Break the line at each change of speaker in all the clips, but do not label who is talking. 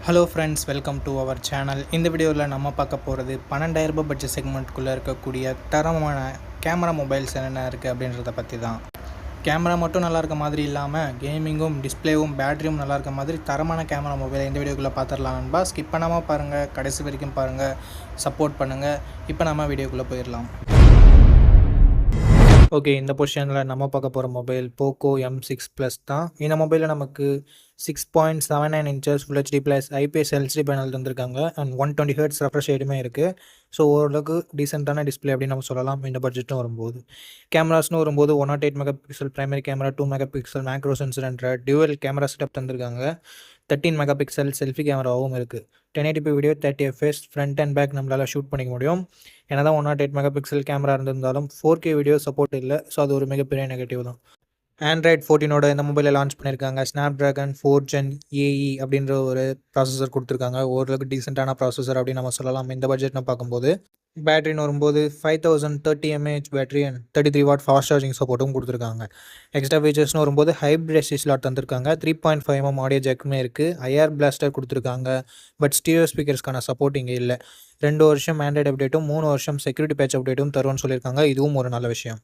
Hello friends, welcome to our channel. இந்த வீடியோவில் நம்ம பார்க்க போகிறது 12,000 பட்ஜெட் செக்மெண்ட்குள்ளே இருக்கக்கூடிய தரமான கேமரா மொபைல்ஸ் என்னென்ன இருக்குது அப்படின்றத பற்றி தான். கேமரா மட்டும் நல்லா இருக்க மாதிரி இல்லாமல் கேமிங்கும் டிஸ்பிளேவும் பேட்டரியும் நல்லா இருக்க மாதிரி தரமான கேமரா மொபைலை இந்த வீடியோக்குள்ளே பார்த்துடலாம் நண்பா. ஸ்கிப் பண்ணாமல் பாருங்கள், கடைசி வரைக்கும் பாருங்கள், சப்போர்ட் பண்ணுங்கள். இப்போ நம்ம வீடியோக்குள்ளே போயிடலாம். ஓகே, இந்த பொசிஷனில் நம்ம பார்க்க போகிற மொபைல் போக்கோ M6 Plus தான். இந்த மொபைலில் நமக்கு 6.79 inches Full HD plus IPS LCD panel தந்திருக்காங்க அண்ட் 120 Hz ரெஃப்ரெஷ் ரேட்டுமே இருக்குது. ஸோ ஓரளவுக்கு டீசெண்டான டிஸ்பிளே அப்படின்னு நம்ம சொல்லலாம். இந்த பட்ஜெட்டும் வரும்போது கேமராஸ்னு வரும்போது 108 MP primary camera, 2 MP macro sensor என்ற டியூவல் கேமரா செட்டப் தந்திருக்காங்க. 13 MP செல்ஃபி கேமராவும் இருக்குது. 1080p video 30 fps front and back நம்மளால் ஷூட் பண்ணிக்க முடியும். ஏன்னா தான் 108 MP கேமரா இருந்திருந்தாலும் 4K வீடியோ சப்போர்ட் இல்லை. ஸோ அது ஒரு மிகப்பெரிய நெகட்டிவ் தான். Android 14 இந்த மொபைலில் லான்ச் பண்ணியிருக்காங்க. Snapdragon 4 Gen AE அப்படின்ற ஒரு ப்ராசஸர் கொடுத்துருக்காங்க. ஓரளவுக்கு டீசெண்டான ப்ராசஸர் அப்படின்னு நம்ம சொல்லலாம். இந்த பட்ஜெட்னு பார்க்கும்போது பேட்டரின்னு வரும்போது 5030 mAh battery and 33 watt fast charging சப்போர்ட்டும் கொடுத்துருக்காங்க. எக்ஸ்ட்ரா ஃபீச்சர்ஸ்னு வரும்போது ஹைப்ரிட் எஸ்டி ஸ்லாட் தந்திருக்காங்க. 3.5 mm ஆடியோ ஜாக்குமே இருக்குது. IR பிளாஸ்டர் கொடுத்துருக்காங்க. பட் ஸ்டீரியோ ஸ்பீக்கர்ஸ்க்கான சப்போர்ட் இங்கே இல்லை. 2 வருஷம் ஆண்ட்ராய்டு அப்டேட்டும் 3 வருஷம் செக்யூரிட்டி பேட்ச் அப்டேட்டும் தருவோம்னு சொல்லியிருக்காங்க. இதுவும் ஒரு நல்ல விஷயம்.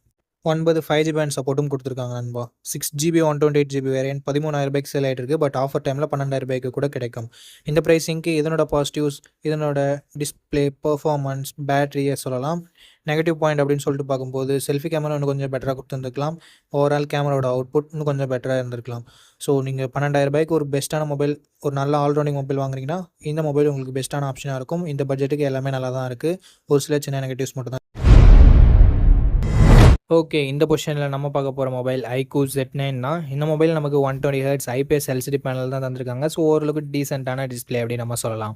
9 5G பேண்ட் சப்போர்ட்டும் கொடுத்துருக்காங்க நண்பா. 6GB 128GB வேரியன்ட் 13,000 சேல் ஆகிட்டு இருக்குது. பட் ஆஃபர் டைமில் 12,000 கூட கிடைக்கும். இந்த ப்ரைஸிங்க்கு இதனோட பாசிட்டிவ்ஸ், இதனோட டிஸ்பிளே, பர்ஃபார்மன்ஸ், பேட்டரியை சொல்லலாம். நெகட்டிவ் பாயிண்ட் அப்படின்னு சொல்லிட்டு பார்க்கும்போது செல்ஃபி கேமரா இன்னும் கொஞ்சம் பெட்டராக கொடுத்துருந்துருக்கலாம். ஓவரால் கேமராவோட அவுட்புட் இன்னும் கொஞ்சம் பெட்டராக இருந்திருக்கலாம். ஸோ நீங்கள் 12,000 ஒரு பெஸ்ட்டான மொபைல், ஒரு நல்ல ஆல்ரவுண்டிங் மொபைல் வாங்குறீங்கன்னா இந்த மொபைல் உங்களுக்கு பெஸ்ட்டான ஆப்ஷனாக இருக்கும். இந்த பட்ஜெட்டுக்கு எல்லாமே நல்லா தான் இருக்குது. ஒரு சில சின்ன நெகட்டிவ்ஸ் மட்டும் தான். ஓகே, இந்த பொசிஷனில் நம்ம பார்க்க போகிற மொபைல் iQOO Z9 தான். இந்த மொபைல் நமக்கு 120 Hz IPS LCD பேனல் தான் தந்திருக்காங்க. ஸோ ஓரளவுக்கு டீசெண்டான டிஸ்பிளே அப்படின்னு நம்ம சொல்லலாம்.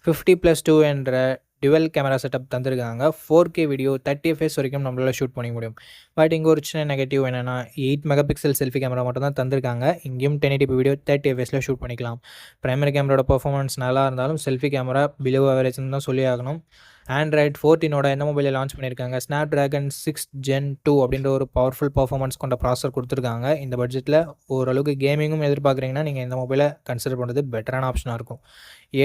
50+2 என்ற டுவெல் கேமரா செட்டப் தந்திருக்காங்க. 4K வீடியோ 30 fps வரைக்கும் நம்மளால் ஷூட் பண்ணிக்க முடியும். பட் இங்கே ஒரு சின்ன நெகட்டிவ் என்னென்னா 8 MP செல்ஃபி கேமரா மட்டும் தான் தந்திருக்காங்க. இங்கேயும் 1080p வீடியோ 30 fps ஷூட் பண்ணிக்கலாம். பிரைமரி கேமராவோட பர்ஃபார்மன்ஸ் நல்லா இருந்தாலும் செல்ஃபி கேமரா பிலோ ஆவரேஜ்னு தான் சொல்லி ஆகணும். Android 14 இந்த மொபைலில் லான்ச் பண்ணியிருக்காங்க. Snapdragon 6 Gen 2 அப்படின்ற ஒரு பவர்ஃபுல் பர்ஃபார்மன்ஸ் கொண்ட ப்ராசஸர் கொடுத்துருக்காங்க. இந்த பட்ஜெட்டில் ஓரளவுக்கு கேமிங்கும் எதிர்பார்க்குறீங்கன்னா நீங்கள் இந்த மொபைலை கன்சிடர் பண்ணுறது பெட்டரான ஆப்ஷனாக இருக்கும்.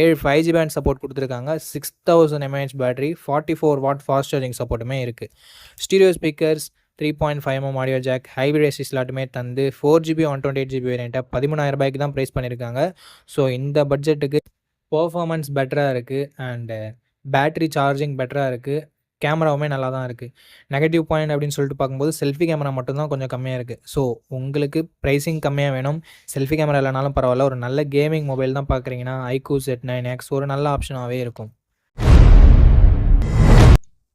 7 5G பேண்ட் சப்போர்ட் கொடுத்துருக்காங்க. 6000 mAh battery, 44 watt fast charging சப்போர்ட்டுமே இருக்குது. Stereo speakers, 3.5 mm audio jack, hybrid SD ஸ்லாட்டுமே தந்து 4GB 128GB வேரியண்ட்டை 13,000 தான் ப்ரைஸ் பண்ணியிருக்காங்க. ஸோ இந்த பட்ஜெட்டுக்கு பர்ஃபார்மன்ஸ் பெட்டராக இருக்குது அண்டு பேட்டரி சார்ஜிங் பெட்டராக இருக்குது. கேமராவுமே நல்லா தான் இருக்குது. நெகட்டிவ் பாயிண்ட் அப்படின்னு சொல்லிட்டு பார்க்கும்போது செல்ஃபி கேமரா மட்டும்தான் கொஞ்சம் கம்மியாக இருக்குது. ஸோ உங்களுக்கு ப்ரைஸிங் கம்மியாக வேணும், செல்ஃபி கேமரா இல்லைனாலும் பரவாயில்ல, ஒரு நல்ல கேமிங் மொபைல் தான் பார்க்குறீங்கன்னா iQOO Z9X ஒரு நல்ல ஆப்ஷனாகவே இருக்கும்.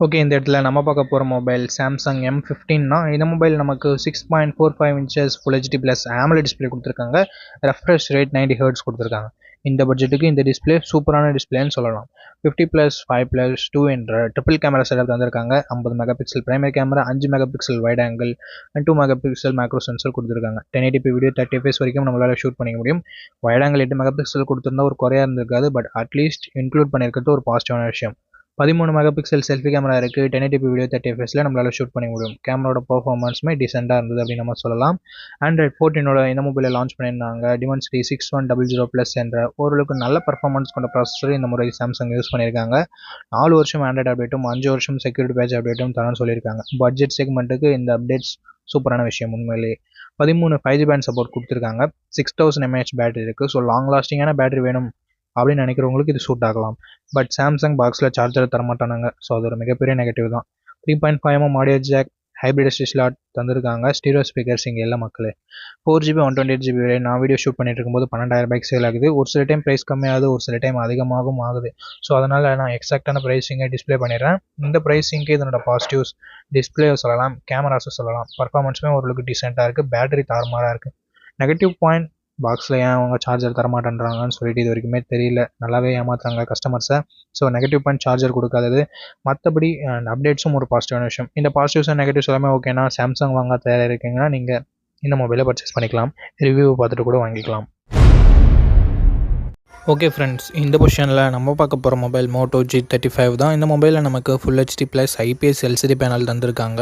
ஓகே, இந்த இடத்துல நம்ம பார்க்க போகிற மொபைல் சாம்சங் M15 தான். இந்த மொபைல் நமக்கு 6.45 inches Full HD plus AMOLED display கொடுத்துருக்காங்க. ரெஃப்ரெஷ் ரேட் 90 Hz கொடுத்துருக்காங்க. இந்த பட்ஜெட்டுக்கு இந்த டிஸ்பிளே சூப்பரான டிஸ்பிளேன்னு சொல்லலாம். 50+5+2 என்ற ட்ரிபிள் கேமரா செட்டப் தந்திருக்காங்க. 50 MP primary camera, 5 MP wide angle and 2 MP macro sensor கொடுத்துருக்காங்க. 1080p வீடியோ 30 fps வரைக்கும் நம்மளால் ஷூட் பண்ணிக்க முடியும். வைட் ஆங்கிள் 8 MP கொடுத்துருந்தா ஒரு குறையாக இருந்திருக்காது. பட் அட்லீஸ்ட் இன்க்ளூட் பண்ணியிருக்கிறது ஒரு பாசிட்டிவான விஷயம். 13 MP செல்ஃபி கேமரா இருக்குது. 1080p வீடியோ 30 fpஸில் நம்மளால் ஷூட் பண்ணி முடியும். கேமராவோட பர்ஃபார்மன்ஸுமே டீசெண்டாக இருந்தது அப்படின்னு நம்ம சொல்லலாம். Android 14 இந்த மொபைலில் லான்ச் பண்ணியிருந்தாங்க. Dimensity 6100+ என்ற ஓரளவுக்கு நல்ல பர்ஃபார்மன்ஸ் கொண்ட ப்ராசஸர் இந்த முறை சாம்சங் யூஸ் பண்ணியிருக்காங்க. 4 வருஷம் ஆண்ட்ராய்டு அப்டேட்டும் 5 வருஷம் செக்யூரிட்டி பேட்ச் அப்டேட்டும் தரேன்னு சொல்லியிருக்காங்க. பட்ஜெட் செக்மெண்ட்டுக்கு இந்த அப்டேட்ஸ் சூப்பரான விஷயம் உண்மையிலேயே. 13 5G பேண்ட் சப்போர்ட் கொடுத்துருக்காங்க. 6000 mAh பேட்டரி இருக்குது. ஸோ லாங் லாஸ்டிங்கான பேட்டரி வேணும் அப்படின்னு நினைக்கிறவங்களுக்கு இது சூட் ஆகலாம். பட் சாம்சங் பாக்ஸில் சார்ஜர் தரமாட்டானாங்க. ஸோ அது ஒரு மிகப்பெரிய நெகட்டிவ் தான். 3.5 mm audio jack, hybrid SD slot தந்திருக்காங்க. ஸ்டீரியோ ஸ்பீக்கர்ஸ் இங்கே இல்லை மக்களே. 4GB 128GB வேரியன்ட் நான் வீடியோ ஷூட் பண்ணிட்டு இருக்கும்போது 12,000 சேல் ஆகுது. ஒரு சில டைம் ப்ரைஸ் கம்மியாகுது, ஒரு சில டைம் அதிகமாகவும் ஆகுது. ஸோ அதனால் நான் எக்ஸாக்டான ப்ரைஸிங்கை டிஸ்பிளே பண்ணிடுறேன். இந்த ப்ரைஸிங்க்கு இதனோட பாசிட்டிவ்ஸ், டிஸ்பிளே சொல்லலாம், கேமராஸும் சொல்லலாம். பர்ஃபார்மன்ஸுமே ஓரளவுக்கு டீசெண்டாக இருக்குது. பேட்டரி தாறுமாறாக இருக்குது. நெகட்டிவ் பாயிண்ட், பாக்ஸில் ஏன் அவங்க சார்ஜர் தரமாட்டேன்றாங்கன்னு சொல்லிட்டு இது வரைக்குமே தெரியல. நல்லாவே ஏமாத்துறாங்க கஸ்டமர்ஸை. ஸோ நெகட்டிவ் பாயிண்ட் சார்ஜர் கொடுக்காதது. மற்றபடி அப்டேட்ஸும் ஒரு பாசிட்டிவான விஷயம். இந்த பாசிட்டிவ்ஸ் அண்ட் நெகட்டிவ்ஸ் எல்லாமே ஓகேனா சாம்சங் வாங்க தயாராக இருக்கீங்கன்னா நீங்கள் இந்த மொபைலை பர்ச்சேஸ் பண்ணிக்கலாம். ரிவ்யூ பார்த்துட்டு கூட வாங்கிக்கலாம். ஓகே ஃப்ரெண்ட்ஸ், இந்த பொசிஷனில் நம்ம பார்க்க போகிற மொபைல் மோட்டோ G35 தான். இந்த மொபைலில் நமக்கு full HD plus IPS LCD panel தந்திருக்காங்க.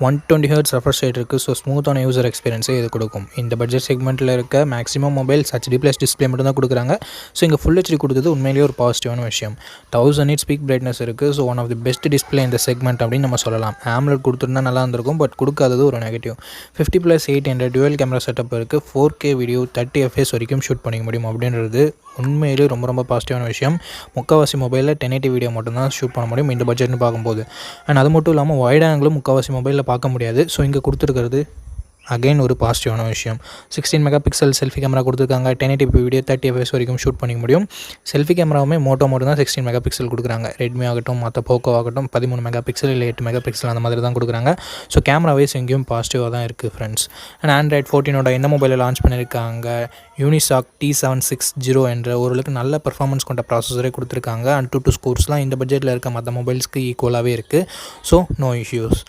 120 ஹெர்ட்ஸ் ரெஃப்ரெஷ் ரேட் இருக்குது. ஸோ ஸ்மூத்தான யூசர் எக்ஸ்பீரியன்ஸை இது கொடுக்கும். இந்த பட்ஜெட் செக்மெண்ட்டில் இருக்க maximum mobiles HD plus display மட்டும் தான் கொடுக்குறாங்க. ஸோ இங்கே ஃபுல் ஹெச்டி கொடுத்தது உண்மையிலேயே ஒரு பாசிட்டிவான விஷயம். 1000 nits பீக் பிரைட்னஸ் இருக்குது. So one of the best display இந்த செக்மெண்ட் அப்படின்னு நம்ம சொல்லலாம். AMOLED கொடுத்துருந்தா நல்லா இருந்திருக்கும், பட் கொடுக்காதது ஒரு நெகட்டிவ். 50+8 டுவெல் கேமரா செட்டப் இருக்குது. 4K வீடியோ 30 fps வரைக்கும் ஷூட் பண்ணிக்க முடியும் அப்படின்றது உண்மையிலே ரொம்ப பாசிட்டிவான விஷயம். முக்கால்வாசி மொபைலில் 1080 வீடியோ மட்டும்தான் ஷூட் பண்ண முடியும் இந்த பட்ஜெட்னு பார்க்கும்போது. அண்ட் அது மட்டும் இல்லாமல் வைட் ஆங்கிளும் முக்கால்வாசி மொபைலில் பார்க்க முடியாது. ஸோ இங்கே கொடுத்துருக்கிறது அகைன் ஒரு பாசிட்டிவான விஷயம். 16 மெகா பிக்சல் செல்ஃபி கேமரா கொடுத்துருக்காங்க. 1080p வீடியோ 30 fps வரைக்கும் ஷூட் பண்ணிக்க முடியும். செல்ஃபி கேமராவுமே மோட்டோ மட்டும் தான் 16 மெகா பிக்சல் கொடுக்குறாங்க. ரெட்மி ஆகட்டும், மற்ற போக்கோ ஆகட்டும் 13 மெகா பிக்சல் இல்லை 8 மெகா பிக்சல் அந்த மாதிரி தான் கொடுக்குறாங்க. ஸோ கேமரா வைஸ் எங்கேயும் பாசிட்டிவாக தான் இருக்குது ஃப்ரெண்ட்ஸ். அண்ட் Android 14 இந்த மொபைலில் லான்ச் பண்ணியிருக்காங்க. யூனிசாக் T760 என்ற ஓரளவுக்கு நல்ல பெர்ஃபார்மன்ஸ் கொண்ட ப்ராசஸரே கொடுத்துருக்காங்க. அண்ட் 2 ஸ்கோர்ஸ்லாம் இந்த பட்ஜெட்டில் இருக்க மற்ற மொபைல்ஸ்க்கு ஈக்குவலாகவே இருக்குது. So no issues.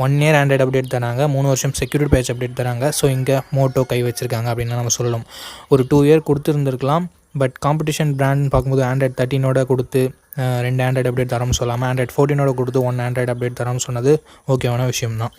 1 year Android update தராங்க. 3 வருஷம் செக்யூரிட்டி பேட்ச் அப்டேட் தராங்க. ஸோ இங்கே மோட்டோ கை வச்சுருக்காங்க அப்படின்னு நம்ம சொல்லலாம். ஒரு 2 year கொடுத்துருந்துருக்கலாம். பட் காம்படிஷன் பிராண்ட்னு பார்க்கும்போது Android 13 கொடுத்து 2 ஆண்ட்ராய்டு அப்டேட் தரோம்னு சொல்லாமல் Android 14 கொடுத்து 1 ஆண்ட்ராய்டு அப்டேட் தரோம்னு சொன்னது ஓகேவான விஷயம் தான்.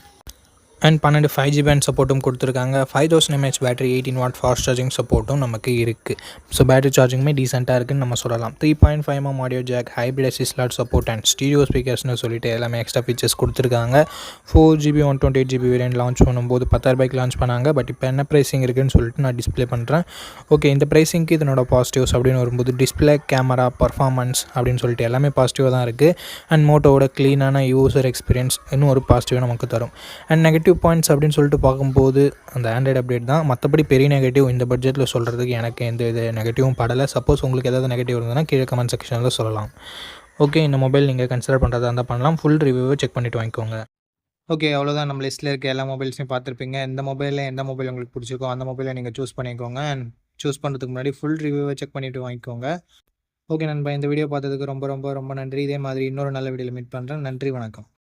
அண்ட் 12 5G பேண்ட் சப்போர்ட்டும் கொடுத்துருக்காங்க. 5000 mAh battery 18 watt fast charging சப்போர்ட்டும் நமக்கு இருக்குது. ஸோ பேட்டரி சார்ஜிங்குமே டீசெண்டாக இருக்குதுன்னு நம்ம சொல்லலாம். 3.5 mm audio jack, hybrid SD slot support and stereo ஸ்பீக்கர்ஸ்னு சொல்லிட்டு எல்லாமே எக்ஸ்ட்ரா ஃபீச்சர்ஸ் கொடுத்துருக்காங்க. 4GB 128GB வேரியன்ட் லான்ச் பண்ணும்போது 10,000 லான்ச் பண்ணாங்க. பட் இப்போ என்ன ப்ரைஸிங் இருக்குதுன்னு சொல்லிட்டு நான் டிஸ்பிளே பண்ணுறேன். ஓகே, இந்த ப்ரைஸிங்க்கு இதனோட பாசிட்டிவ்ஸ் அப்படின்னு வரும்போது டிஸ்பிளே, கேமரா, பர்ஃபார்மன்ஸ் அப்படின்னு சொல்லிட்டு எல்லாமே பாசிட்டிவாக தான் இருக்குது. அண்ட் மோட்டோவோட க்ளீனான யூசர் எக்ஸ்பீரியன்ஸ் இன்னும் ஒரு பாசிட்டிவாக நமக்கு தரும். அண்ட் நெகட்டிவ் பாயிண்ட்ஸ் அப்படின்னு சொல்லிட்டு பார்க்கும்போது அந்த ஆண்ட்ராய்டு அப்டேட் தான். மற்றபடி பெரிய நெகட்டிவ் இந்த பட்ஜெட்டில் சொல்கிறதுக்கு எனக்கு எந்த இது நெகட்டிவும் படலை. சப்போஸ் உங்களுக்கு ஏதாவது நெகட்டிவ் இருந்ததுன்னா கீழே கமெண்ட் செக்ஷனில் சொல்லலாம். ஓகே, இந்த மொபைல் நீங்கள் கன்சிடர் பண்ணுறதா இருந்தால் பண்ணலாம். ஃபுல் ரிவ்யூவை செக் பண்ணிவிட்டு வாங்கிக்கோங்க. ஓகே, அவ்வளோதான். நம்ம லிஸ்ட்டில் இருக்க எல்லா மொபைல்ஸையும் பார்த்துருப்பீங்க. எந்த மொபைல் உங்களுக்கு பிடிச்சிருக்கோ அந்த மொபைலை நீங்கள் சூஸ் பண்ணிக்கோங்க. அண்ட் சூஸ் பண்ணுறதுக்கு முன்னாடி ஃபுல் ரிவ்யூவை செக் பண்ணிவிட்டு வாங்கிக்கோங்க. ஓகே நண்பா, இந்த வீடியோ பார்த்ததுக்கு ரொம்ப நன்றி. இதே மாதிரி இன்னொரு நல்ல வீடியோவில் மீட் பண்ணுறேன். நன்றி, வணக்கம்.